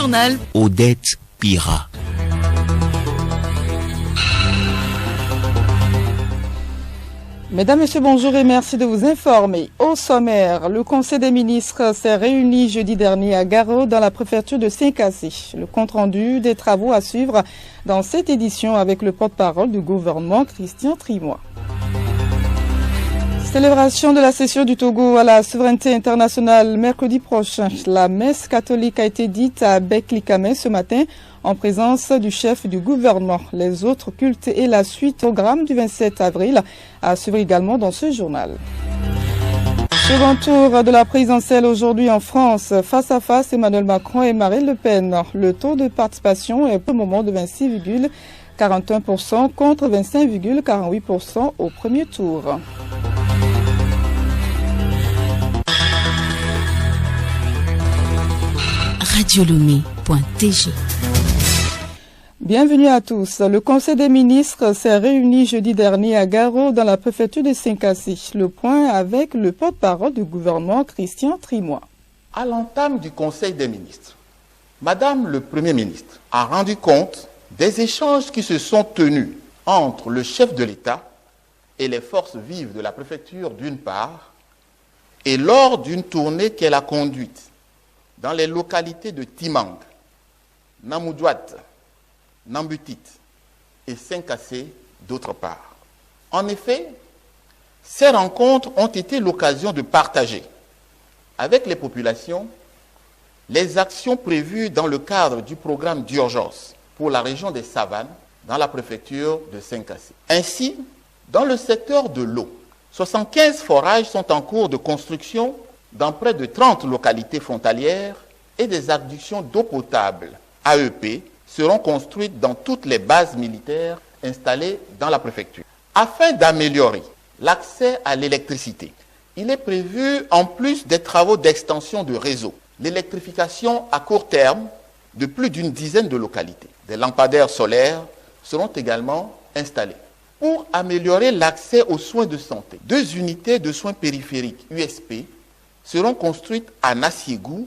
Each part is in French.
journal. Odette Pira. Mesdames, Messieurs, bonjour et merci de vous informer. Au sommaire, le Conseil des ministres s'est réuni jeudi dernier à Garo dans la préfecture de Saint-Cassé. Le compte-rendu des travaux à suivre dans cette édition avec le porte-parole du gouvernement, Christian Trimois. Célébration de la session du Togo à la souveraineté internationale mercredi prochain. La messe catholique a été dite à Beklikame ce matin en présence du chef du gouvernement. Les autres cultes et la suite programme du 27 avril à suivre également dans ce journal. Second tour de la présidentielle aujourd'hui en France. Face à face, Emmanuel Macron et Marine Le Pen. Le taux de participation est pour le moment de 26,41% contre 25,48% au premier tour. Radiolomé.tg. Bienvenue à tous. Le Conseil des ministres s'est réuni jeudi dernier à Garo dans la préfecture de Saint-Cassé. Le point avec le porte-parole du gouvernement, Christian Trimois. À l'entame du Conseil des ministres, Madame le Premier ministre a rendu compte des échanges qui se sont tenus entre le chef de l'État et les forces vives de la préfecture d'une part, et lors d'une tournée qu'elle a conduite dans les localités de Timang, Namoudouat, Nambutit et Saint-Cassé d'autre part. En effet, ces rencontres ont été l'occasion de partager avec les populations les actions prévues dans le cadre du programme d'urgence pour la région des Savanes dans la préfecture de Saint-Cassé. Ainsi, dans le secteur de l'eau, 75 forages sont en cours de construction dans près de 30 localités frontalières et des adductions d'eau potable, AEP, seront construites dans toutes les bases militaires installées dans la préfecture. Afin d'améliorer l'accès à l'électricité, il est prévu, en plus des travaux d'extension de réseau, l'électrification à court terme de plus d'une dizaine de localités. Des lampadaires solaires seront également installés. Pour améliorer l'accès aux soins de santé, 2 unités de soins périphériques USP seront construites à Nassiégou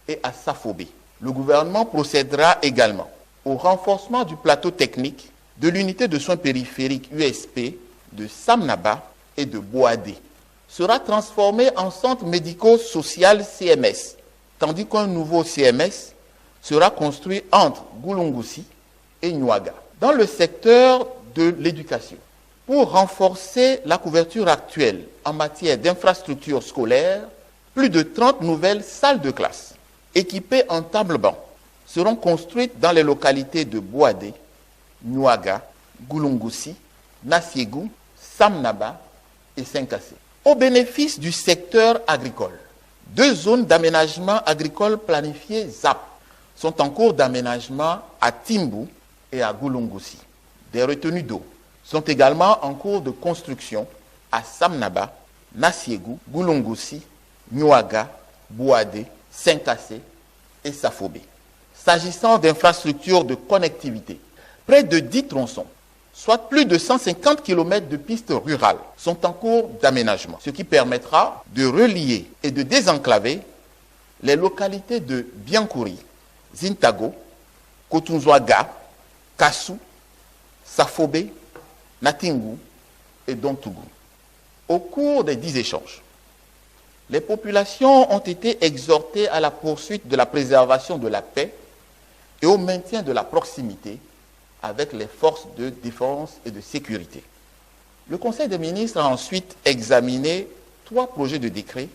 et à Safobé. Le gouvernement procédera également au renforcement du plateau technique de l'unité de soins périphériques USP de Samnaba et de Boadé. Sera transformé en centre médico-social CMS, tandis qu'un nouveau CMS sera construit entre Goulongoussi et Niouaga. Dans le secteur de l'éducation, pour renforcer la couverture actuelle en matière d'infrastructures scolaires, plus de 30 nouvelles salles de classe équipées en table-banc seront construites dans les localités de Boadé, Niouaga, Goulongoussi, Nassiégou, Samnaba et Saint-Cassé. Au bénéfice du secteur agricole, 2 zones d'aménagement agricole planifiées ZAP sont en cours d'aménagement à Timbou et à Goulongoussi. Des retenues d'eau sont également en cours de construction à Samnaba, Nassiégou, Goulongoussi, Niouaga, Boadé, Saint-Cassé et Safobé. S'agissant d'infrastructures de connectivité, près de 10 tronçons, soit plus de 150 km de pistes rurales, sont en cours d'aménagement, ce qui permettra de relier et de désenclaver les localités de Biancouri, Zintago, Kotunzouaga, Kassou, Safobé, Natingou et Dontougou. Au cours des 10 échanges, les populations ont été exhortées à la poursuite de la préservation de la paix et au maintien de la proximité avec les forces de défense et de sécurité. Le Conseil des ministres a ensuite examiné 3 projets de décret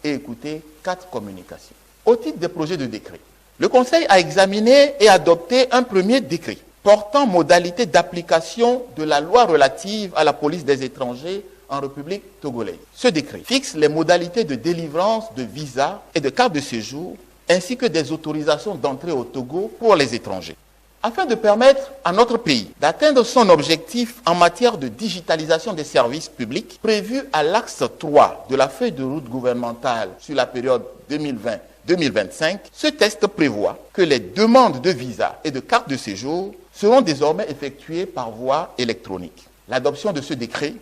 et écouté 4 communications. Au titre des projets de décret, le Conseil a examiné et adopté un premier décret portant modalité d'application de la loi relative à la police des étrangers en République togolaise. Ce décret fixe les modalités de délivrance de visas et de cartes de séjour, ainsi que des autorisations d'entrée au Togo pour les étrangers. Afin de permettre à notre pays d'atteindre son objectif en matière de digitalisation des services publics, prévu à l'axe 3 de la feuille de route gouvernementale sur la période 2020-2025, ce texte prévoit que les demandes de visa et de cartes de séjour seront désormais effectuées par voie électronique. L'adoption de ce décret,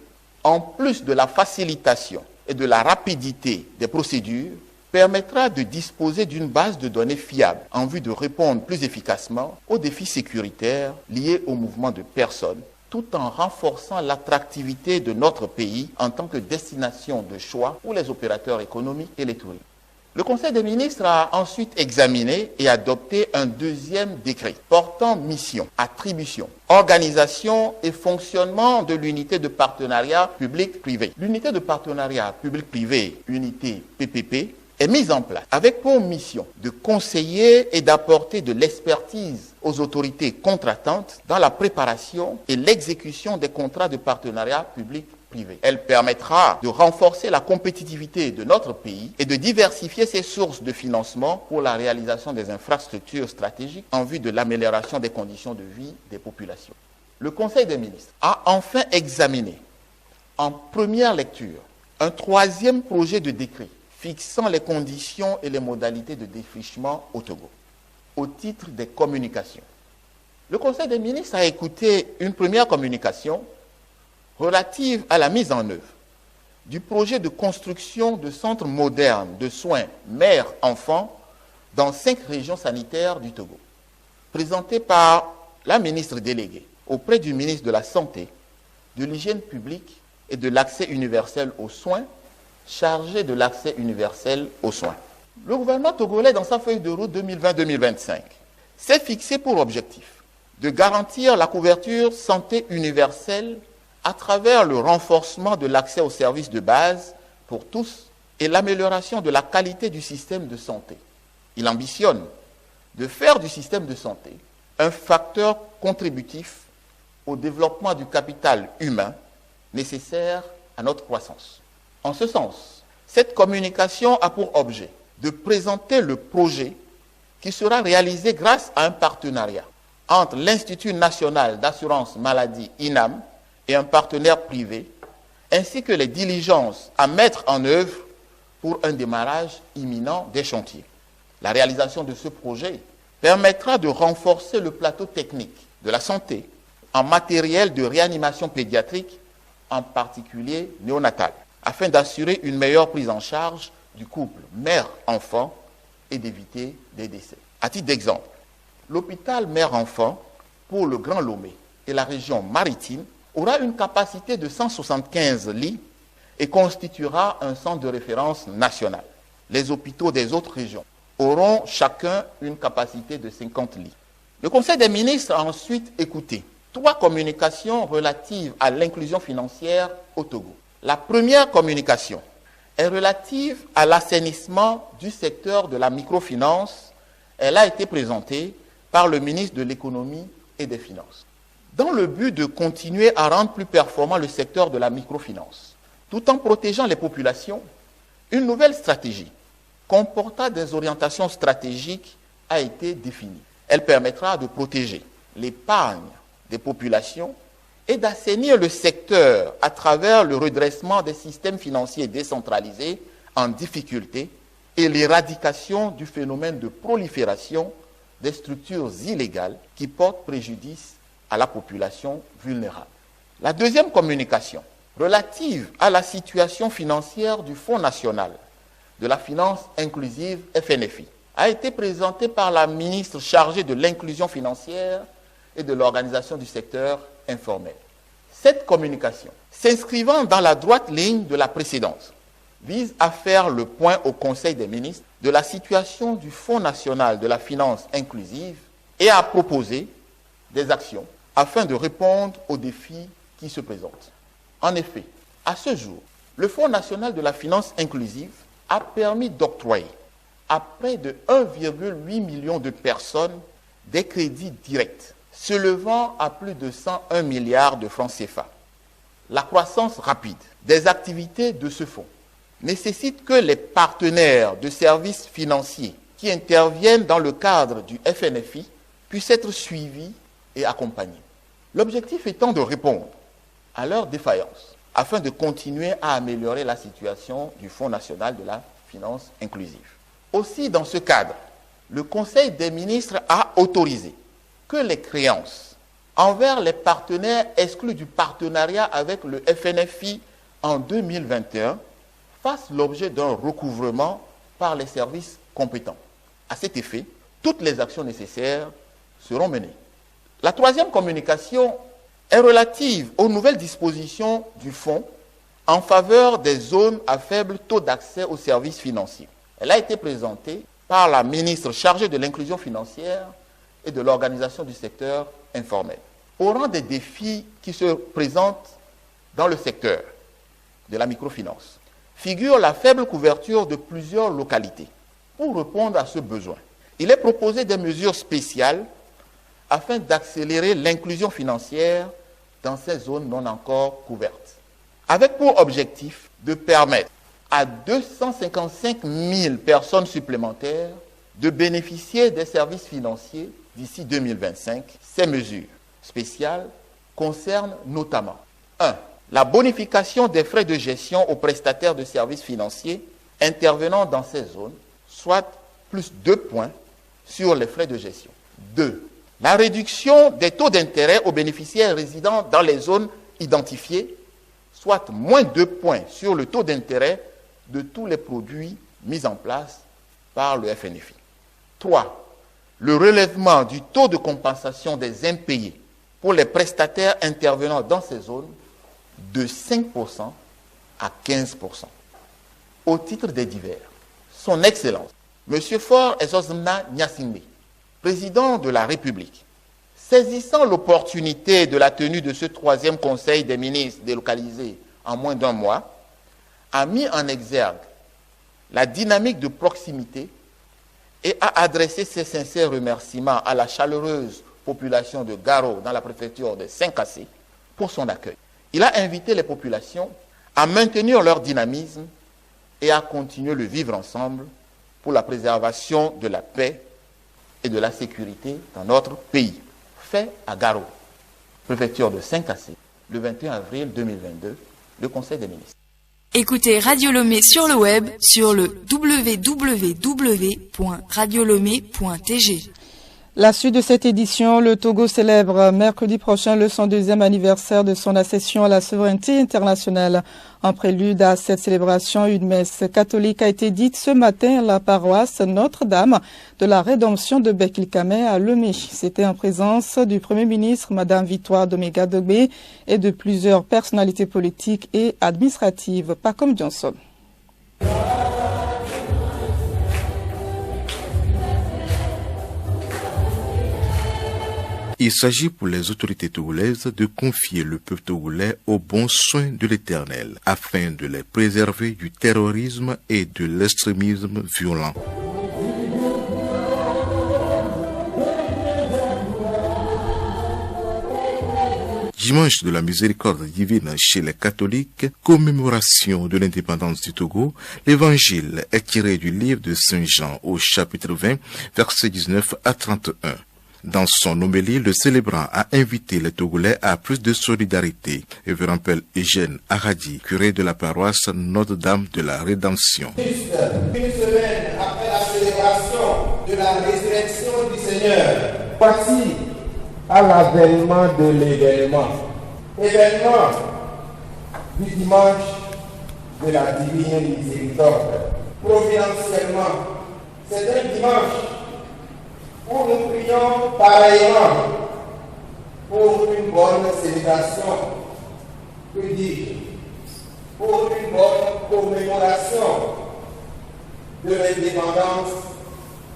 en plus de la facilitation et de la rapidité des procédures, permettra de disposer d'une base de données fiable en vue de répondre plus efficacement aux défis sécuritaires liés au mouvement de personnes, tout en renforçant l'attractivité de notre pays en tant que destination de choix pour les opérateurs économiques et les touristes. Le Conseil des ministres a ensuite examiné et adopté un deuxième décret portant mission, attribution, organisation et fonctionnement de l'unité de partenariat public-privé. L'unité de partenariat public-privé, unité PPP, est mise en place avec pour mission de conseiller et d'apporter de l'expertise aux autorités contractantes dans la préparation et l'exécution des contrats de partenariat public-privé. Elle permettra de renforcer la compétitivité de notre pays et de diversifier ses sources de financement pour la réalisation des infrastructures stratégiques en vue de l'amélioration des conditions de vie des populations. Le Conseil des ministres a enfin examiné en première lecture un troisième projet de décret fixant les conditions et les modalités de défrichement au Togo, au titre des communications. Le Conseil des ministres a écouté une première communication relative à la mise en œuvre du projet de construction de centres modernes de soins mère-enfant dans 5 régions sanitaires du Togo, présenté par la ministre déléguée auprès du ministre de la Santé, de l'Hygiène publique et de l'accès universel aux soins, chargé de l'accès universel aux soins. Le gouvernement togolais, dans sa feuille de route 2020-2025, s'est fixé pour objectif de garantir la couverture santé universelle à travers le renforcement de l'accès aux services de base pour tous et l'amélioration de la qualité du système de santé. Il ambitionne de faire du système de santé un facteur contributif au développement du capital humain nécessaire à notre croissance. En ce sens, cette communication a pour objet de présenter le projet qui sera réalisé grâce à un partenariat entre l'Institut national d'assurance maladie INAM et un partenaire privé, ainsi que les diligences à mettre en œuvre pour un démarrage imminent des chantiers. La réalisation de ce projet permettra de renforcer le plateau technique de la santé en matériel de réanimation pédiatrique, en particulier néonatale, afin d'assurer une meilleure prise en charge du couple mère-enfant et d'éviter des décès. À titre d'exemple, l'hôpital mère-enfant pour le Grand Lomé et la région maritime aura une capacité de 175 lits et constituera un centre de référence national. Les hôpitaux des autres régions auront chacun une capacité de 50 lits. Le Conseil des ministres a ensuite écouté 3 communications relatives à l'inclusion financière au Togo. La première communication est relative à l'assainissement du secteur de la microfinance. Elle a été présentée par le ministre de l'Économie et des Finances. Dans le but de continuer à rendre plus performant le secteur de la microfinance, tout en protégeant les populations, une nouvelle stratégie comportant des orientations stratégiques a été définie. Elle permettra de protéger l'épargne des populations et d'assainir le secteur à travers le redressement des systèmes financiers décentralisés en difficulté et l'éradication du phénomène de prolifération des structures illégales qui portent préjudice à la population vulnérable. La deuxième communication, relative à la situation financière du Fonds national de la finance inclusive FNFI, a été présentée par la ministre chargée de l'inclusion financière et de l'organisation du secteur informel. Cette communication, s'inscrivant dans la droite ligne de la précédente, vise à faire le point au Conseil des ministres de la situation du Fonds national de la finance inclusive et à proposer des actions afin de répondre aux défis qui se présentent. En effet, à ce jour, le Fonds national de la finance inclusive a permis d'octroyer à près de 1,8 million de personnes des crédits directs, s'élevant à plus de 101 milliards de francs CFA. La croissance rapide des activités de ce fonds nécessite que les partenaires de services financiers qui interviennent dans le cadre du FNFI puissent être suivis et accompagnés. L'objectif étant de répondre à leurs défaillances afin de continuer à améliorer la situation du Fonds national de la finance inclusive. Aussi, dans ce cadre, le Conseil des ministres a autorisé que les créances envers les partenaires exclus du partenariat avec le FNFI en 2021 fassent l'objet d'un recouvrement par les services compétents. À cet effet, toutes les actions nécessaires seront menées. La troisième communication est relative aux nouvelles dispositions du Fonds en faveur des zones à faible taux d'accès aux services financiers. Elle a été présentée par la ministre chargée de l'inclusion financière et de l'organisation du secteur informel. Au rang des défis qui se présentent dans le secteur de la microfinance, figure la faible couverture de plusieurs localités. Pour répondre à ce besoin, il est proposé des mesures spéciales afin d'accélérer l'inclusion financière dans ces zones non encore couvertes, avec pour objectif de permettre à 255 000 personnes supplémentaires de bénéficier des services financiers d'ici 2025. Ces mesures spéciales concernent notamment 1. La bonification des frais de gestion aux prestataires de services financiers intervenant dans ces zones, soit plus 2 points sur les frais de gestion. 2. La réduction des taux d'intérêt aux bénéficiaires résidant dans les zones identifiées, soit moins 2 points sur le taux d'intérêt de tous les produits mis en place par le FNFI. 3. Le relèvement du taux de compensation des impayés pour les prestataires intervenant dans ces zones de 5% à 15%. Au titre des divers, Son Excellence, M. Faure Ezozmna Nyasingbe, président de la République, saisissant l'opportunité de la tenue de ce 3e Conseil des ministres délocalisé en moins d'1 mois, a mis en exergue la dynamique de proximité et a adressé ses sincères remerciements à la chaleureuse population de Garo dans la préfecture de Saint-Cassé pour son accueil. Il a invité les populations à maintenir leur dynamisme et à continuer le vivre ensemble pour la préservation de la paix et de la sécurité dans notre pays. Fait à Garo, préfecture de Saint-Cassé, le 21 avril 2022, le Conseil des ministres. Écoutez Radio Lomé sur le web sur le www.radiolomé.tg. La suite de cette édition, le Togo célèbre mercredi prochain le 102e anniversaire de son accession à la souveraineté internationale. En prélude à cette célébration, une messe catholique a été dite ce matin à la paroisse Notre-Dame de la Rédemption de Beklikame à Lomé. C'était en présence du Premier ministre, Madame Victoire Domega Dogbe, et de plusieurs personnalités politiques et administratives, pas comme Johnson. Il s'agit pour les autorités togolaises de confier le peuple togolais aux bons soins de l'Éternel, afin de les préserver du terrorisme et de l'extrémisme violent. Dimanche de la miséricorde divine chez les catholiques, commémoration de l'indépendance du Togo, l'évangile est tiré du livre de Saint Jean au chapitre 20, versets 19 à 31. Dans son homélie, le célébrant a invité les Togolais à plus de solidarité. Révérend Père Eugène Aradi, curé de la paroisse Notre-Dame de la Rédemption. Juste une semaine après la célébration de la résurrection du Seigneur, voici à l'avènement de l'événement. Événement du dimanche de la divine miséricorde. Providentiellement, c'est un dimanche où nous prions pareillement pour une bonne célébration, que dis-je, pour une bonne commémoration de l'indépendance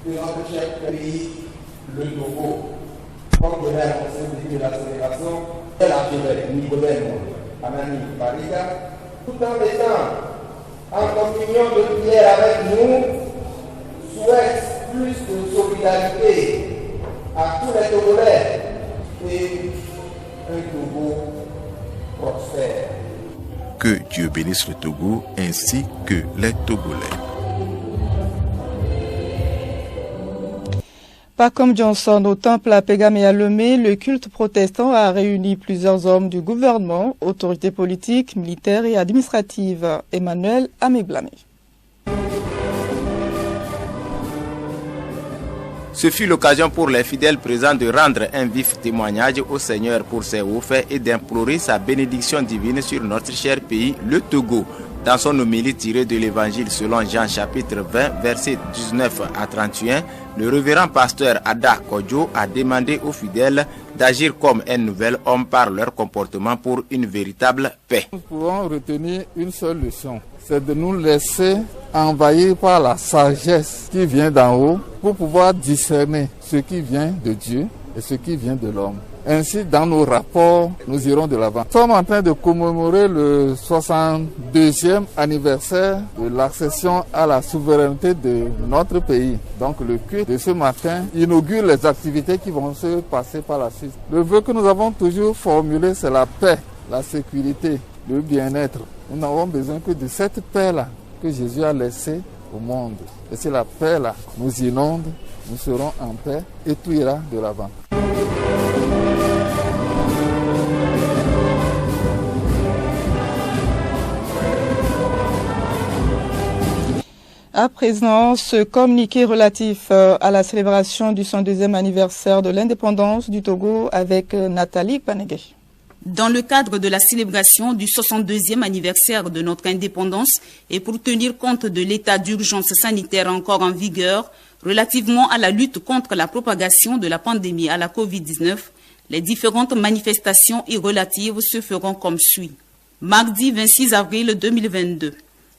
de notre cher pays, le Togo. Comme je l'ai annoncé au début de la célébration, de l'archevêque Nicodème Anani Bariga, tout en étant en communion de prière avec nous, souhaite plus de solidarité à tous les Togolais et un Togo prospère. Que Dieu bénisse le Togo ainsi que les Togolais. Pas comme Johnson, au temple à Pegame et à Lomé, le culte protestant a réuni plusieurs hommes du gouvernement, autorités politiques, militaires et administratives. Emmanuel Améblamé. Ce fut l'occasion pour les fidèles présents de rendre un vif témoignage au Seigneur pour ses hauts faits et d'implorer sa bénédiction divine sur notre cher pays, le Togo. Dans son homélie tirée de l'évangile selon Jean chapitre 20, versets 19 à 31, le révérend pasteur Ada Kodjo a demandé aux fidèles d'agir comme un nouvel homme par leur comportement pour une véritable paix. Nous pouvons retenir une seule leçon, c'est de nous laisser envahir par la sagesse qui vient d'en haut pour pouvoir discerner ce qui vient de Dieu et ce qui vient de l'homme. Ainsi, dans nos rapports, nous irons de l'avant. Nous sommes en train de commémorer le 62e anniversaire de l'accession à la souveraineté de notre pays. Donc le culte de ce matin inaugure les activités qui vont se passer par la suite. Le vœu que nous avons toujours formulé, c'est la paix, la sécurité, le bien-être. Nous n'avons besoin que de cette paix-là que Jésus a laissée au monde. Et si la paix-là nous inonde, nous serons en paix et tout ira de l'avant. À présent, ce communiqué relatif à la célébration du 102e anniversaire de l'indépendance du Togo avec Nathalie Panegé. Dans le cadre de la célébration du 62e anniversaire de notre indépendance et pour tenir compte de l'état d'urgence sanitaire encore en vigueur relativement à la lutte contre la propagation de la pandémie à la COVID-19, les différentes manifestations y relatives se feront comme suit. Mardi 26 avril 2022,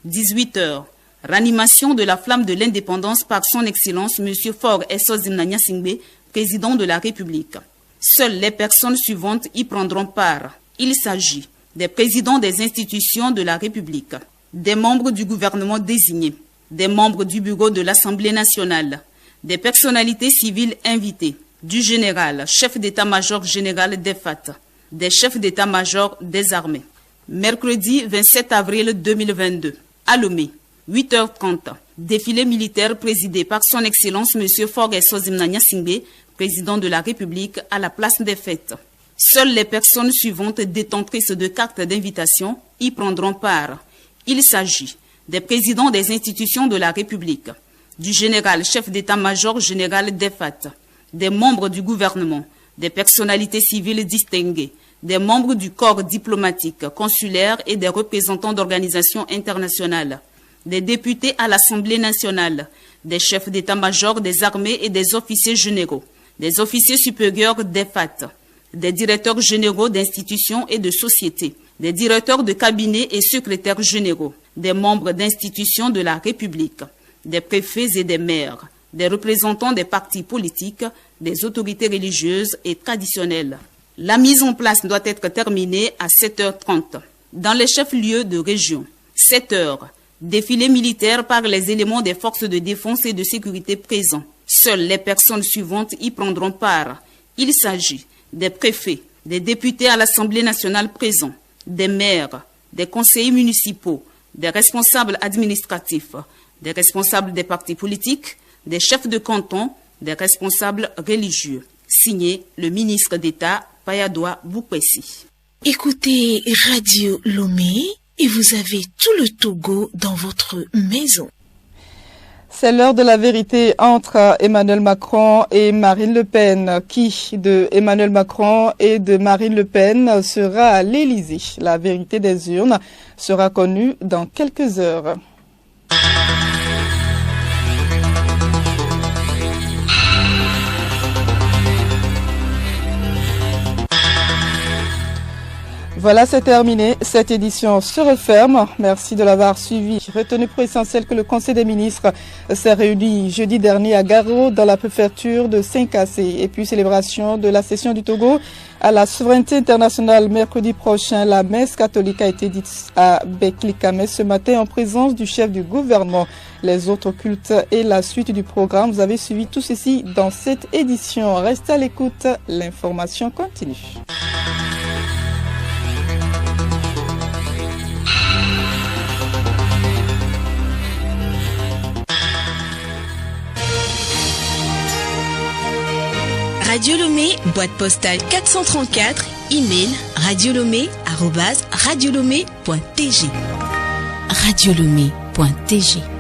18h. Ranimation de la flamme de l'indépendance par son Excellence M. Faure Essozimna Nyasingbe, président de la République. Seules les personnes suivantes y prendront part. Il s'agit des présidents des institutions de la République, des membres du gouvernement désignés, des membres du bureau de l'Assemblée nationale, des personnalités civiles invitées, du général, chef d'état-major général des FAT, des chefs d'état-major des armées. Mercredi 27 avril 2022, à Lomé. 8h30, défilé militaire présidé par son Excellence M. Faure Essozimna Nyasingbe, président de la République, à la place des fêtes. Seules les personnes suivantes détentrices de cartes d'invitation y prendront part. Il s'agit des présidents des institutions de la République, du général chef d'état-major général des FAT, des membres du gouvernement, des personnalités civiles distinguées, des membres du corps diplomatique, consulaire et des représentants d'organisations internationales, des députés à l'Assemblée nationale, des chefs d'état-major des armées et des officiers généraux, des officiers supérieurs des FAT, des directeurs généraux d'institutions et de sociétés, des directeurs de cabinet et secrétaires généraux, des membres d'institutions de la République, des préfets et des maires, des représentants des partis politiques, des autorités religieuses et traditionnelles. La mise en place doit être terminée à 7h30 dans les chefs-lieux de région. 7h. Défilé militaire par les éléments des forces de défense et de sécurité présents. Seules les personnes suivantes y prendront part. Il s'agit des préfets, des députés à l'Assemblée nationale présents, des maires, des conseillers municipaux, des responsables administratifs, des responsables des partis politiques, des chefs de canton, des responsables religieux. Signé le ministre d'État Payadoua Boukwesi. Écoutez Radio Lomé et vous avez tout le Togo dans votre maison. C'est l'heure de la vérité entre Emmanuel Macron et Marine Le Pen. Qui de Emmanuel Macron et de Marine Le Pen sera à l'Élysée? La vérité des urnes sera connue dans quelques heures. Voilà, c'est terminé. Cette édition se referme. Merci de l'avoir suivi. Retenez pour essentiel que le Conseil des ministres s'est réuni jeudi dernier à Garo dans la préfecture de Saint-Cassé. Et puis, célébration de la session du Togo à la souveraineté internationale mercredi prochain. La messe catholique a été dite à Beklikame ce matin en présence du chef du gouvernement. Les autres cultes et la suite du programme, vous avez suivi tout ceci dans cette édition. Restez à l'écoute. L'information continue. Radio Lomé, boîte postale 434, email radiolomé@radiolomé.tg. radiolomé.tg